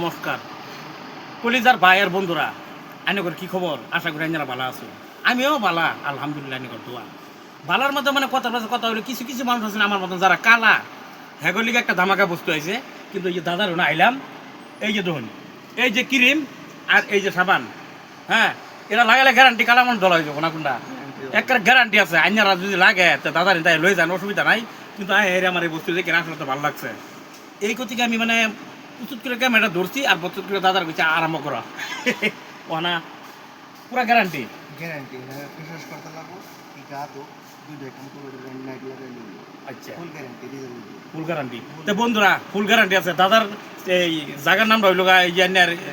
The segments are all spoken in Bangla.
নমস্কার কলিজার ভাইয়ের বন্ধুরা, আইনগর কি খবর? আশা করি আইনারা ভালো আছো। আমিও বালা, আলহামদুলিল্লাহ। আইনগর দোয়া বালার মধ্যে মানে কথা কথা হলো, কিছু কিছু মানুষ আছেন আমার মতন যারা কালা, হ্যাগলিকে একটা ধামাকা বস্তু আছে। কিন্তু এই যে দাদার না আইলাম, এই যে ধরুন এই যে ক্রিম আর এই যে সাবান, হ্যাঁ, এটা লাগালে গ্যারান্টি কালা মানুষ দলা হয়ে যাবো না। কোনটা একটা গ্যারান্টি আছে। আইনারা যদি লাগে তো দাদার তাই লয়ে যান, অসুবিধা নাই। কিন্তু আমার এই বস্তু দেখে আসলে তো ভালো লাগছে। এই কোথেকে আমি মানে প্রস্তুত করে ক্যামেরা ধরছি আর প্রস্তুত করে দাদার কাছে আরম্ভ করা ওনা পুরা গ্যারান্টি গ্যারান্টি বিশ্বাস করতে লাগবো টিকা তো দুইটা কাম করে নাইট লাগাই নিব। আচ্ছা, ফুল গ্যারান্টি দিতে বলবো। Full guarantee. তো বন্ধুরা, ফুল গ্যারান্টি আছে দাদার। এই জায়গার নামটা হইল এই যে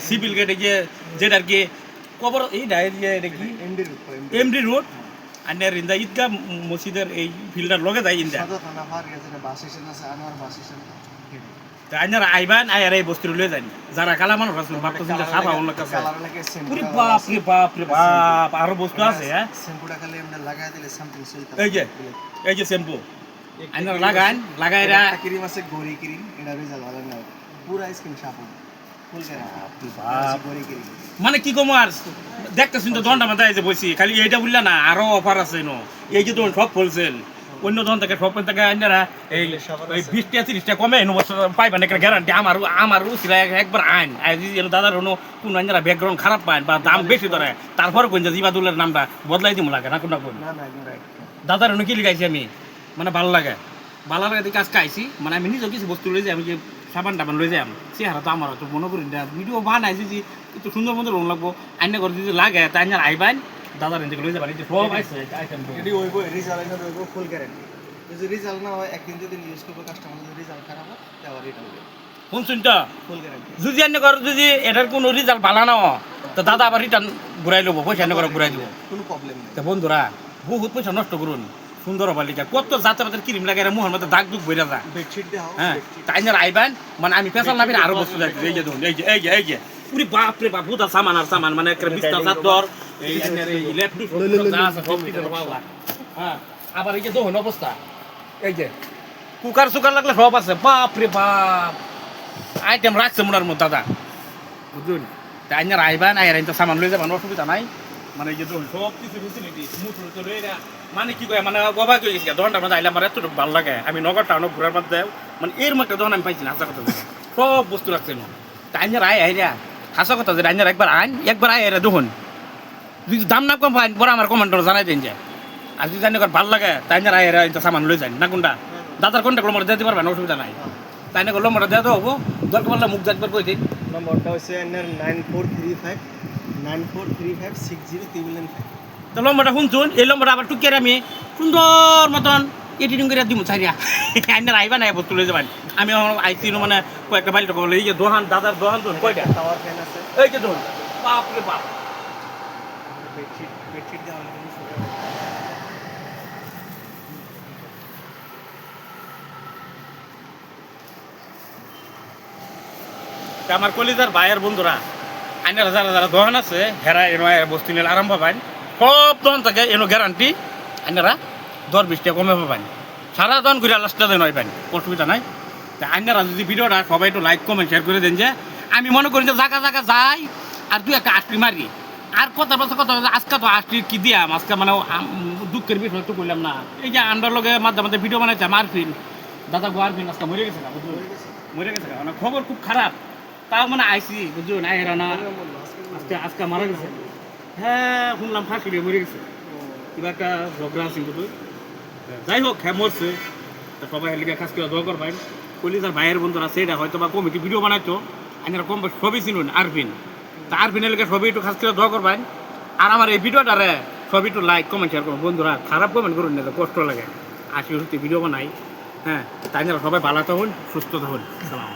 সিভিল গেট, এই যে যেটা আর কি কবর, এইটা এটা কি এমডি রোড আন্যার ইন্দা ঈদগাহ মসজিদের এই ফিল্ডার লগে যায় ইন্দা সাদা থানা পার গেছে না, বাস স্টেশন আছে, আনোয়ার বাস স্টেশন। আইনারা আইবান আয়ার এই বস্তু লয়ে যান। যারা কালা মানুষ আছে ভাবতেছেন যে সাফা অন্য কাছে কালার লাগে পুরি বাপ রে বাপ রে বাপ, আরো বস্তু আছে। হ্যাঁ, শ্যাম্পুটা খালি এমনি লাগাই দিলে সামথিং সেল। এই যে শ্যাম্পু আইনারা লাগান, লাগাইরা ক্রিম আছে গরি ক্রিম, এটা রেজাল্ট ভালো না, পুরা স্কিন সাফ হবে। ফুল গ্যারান্টি বাপ। গরি ক্রিম মানে কি কম আর দেখতেছেন তো দন্ডা মাথায় যে বসি, খালি এইটা বললা না, আরো অফার আছে নো। এই যে তোর সব হোলসেল, অন্য দোকান থেকে সব থেকে আইনারা এই 20টা 30টা কমে পাইবেন একটা গ্যারান্টি। আমার উচিরা একবার আইন দাদার কোনো আইনারা ব্যাকগ্রাউন্ড খারাপ পায় বা দাম বেশি ধরে, তারপরে কোন যে জিবাদুল্লার নামটা বদলাই দিব লাগে না কোনটা কোন না না একদম রাইট। দাদার কি লিখাইছি আমি, মানে ভালো লাগে। ভালো লাগে দেখে আজকে আইসি, মানে আমি নিজেও কিছু বস্তু লয়ে যাই। আমি যে সাবান টাবান লয়ে যাই, চেহারা তো আমার তো মনে করি না ভিডিও বানাইছি যে একটু সুন্দর মতো রং লাগবো। আইনা করে যদি লাগে তাই আইনার আইবান দাদার এদিকে লয়ে যাবেন। এই যে সব আইসে আইটেম এটি ওইব রেজাল্ট না ওইব ফুল গ্যারান্টি। যদি রেজাল্ট না হয় একদিন যদি ইউজ করবে কাস্টমার, যদি রেজাল্ট খারাপ হয় তাহলে রিটার্ন হবে। শুনছুন তো, ফুল গ্যারান্টি। যদি আইনা করে যদি এটার কোনো রেজাল্ট ভালো না হয় তো দাদা আবার রিটার্ন ঘুরাই লবো, পয়সা আইনা করে ঘুরাই দিব। কোনো প্রবলেম নেই। তো বন্ধুরা, বহুত পয়সা নষ্ট করুন সুন্দর বালিকা কত জাতের জাতের ক্রিম লাগাই মোহন মধ্যে দাগ দুগ বইরা যা। বেডশিট দাও। হ্যাঁ, তাই না আইবেন, মানে আমি পেশাল নাবির আরো বস্তু যাচ্ছি। এই যে ধরুন এই যে পুরি বাপ রে বাপ, বুধা সামান আর সামান, মানে একটা বিস্তার চাদর, এই ল্যাপটপ যা আছে সব কিছু পাওয়া। হ্যাঁ, আবার এই যে দহন অবস্থা, এই যে কুকার সুকার লাগলে সব আছে। বাপ রে বাপ, আইটেম রাখছে মনের মধ্যে দাদা, বুঝুন। তাই না আইবেন আয়ের সামান লয়ে যাবেন, অসুবিধা নাই। মানে এই যে ধরুন সব কিছু ফেসিলিটি মানে কি কয়, মানে গবা করে গেছি দোকানটার মধ্যে আইলে আমার এত ভালো লাগে। আমি নগর টাউন ঘুরার মধ্যে মানে এর মধ্যে দোকান আমি পাইছি না, হাসা কথা সব বস্তু রাখছে না। তাই না আইরা হাসা কথা যে আইনার একবার আয় এরা দেখুন, যদি দাম না কম পাই পরে আমার কমেন্ট জানাই দিন যায়। আর যদি জানি ভালো লাগে তাই না আয় এরা সামান লয়ে যান না। কোনটা দাদার কোনটা নম্বর দিতে পারবেন, অসুবিধা নাই। তাই না নম্বরটা দেওয়া তো হবো, দরকার বললে মুখ দেখবার কই দিন। নম্বরটা হচ্ছে 9435 তো নম্বরটা শুনছুন, এই নম্বরটা আবার টুকিয়ে আমি সুন্দর মতন এডিটিং করে দিব চাইয়া। আইনার আইবা না বস্তু লয়ে যাবেন। আমি আইসি মানে কয়েকটা বাড়িটা বলে এই যে দোহান দাদার দোহান তো কয়টা টাওয়ার ফ্যান আছে। এই যে ধরুন বাপ রে বাপ, বেডশিট দেওয়া হলে কোনো সুবিধা নেই। আমার কলিজার ভাইয়ের বন্ধুরা, আইনার যারা যারা দোকান আছে হেরা এনো বস্তু নিলে আরাম পাবেন। সব দোকান থাকে এনো গ্যারান্টি। আইনারা 10-20 টাকা কমে পাবেন। সারা দোকান ঘুরে লাস্টটা দেন হইবেন, অসুবিধা নাই। তা আইনারা যদি ভিডিওটা সবাই একটু লাইক কমেন্ট শেয়ার করে দেন, যে আমি মনে করি যে জায়গা জায়গা যাই আর তুই একটা আষ্টি মারি আর কথা আজকে তো আষ্টি কি দিয়াম, আজকে মানে দুঃখের বিষয় একটু করলাম না। এই যে আন্ডার লগে মাঝে মাঝে ভিডিও বানাইছে মারফিন, দাদা গোয়ারফিন আজকে মরে গেছে না, বুঝুন মরে গেছে না, মানে খবর খুব খারাপ। তাও মানে আইসি বুঝুন আইরা না, আজকে মারা গেছে। হ্যাঁ, শুনলাম ফাঁসি দিয়ে মরে গেছে, কিবা একটা ঝগড়া আছে বুঝুন। যাই হোক, হ্যাঁ মরছে। তা সবাই লিখে কাজ করে দোয়া করবেন। কলিজার ভাইয়ের বন্ধুরা সেটা হয়তো বা কমিটি ভিডিও বানাইতো, আপনারা কম সবই চিনুন আরফিন। তা আরফিনের লিখে সবই একটু কাজ করে দোয়া করবেন। আর আমার এই ভিডিওটারে সবই একটু লাইক কমেন্ট শেয়ার করুন। বন্ধুরা, খারাপ কমেন্ট করুন না, কষ্ট লাগে। 80 ভিডিও বানাই। হ্যাঁ, তাই সবাই ভালো থাকুন, সুস্থ থাকুন। সালাম।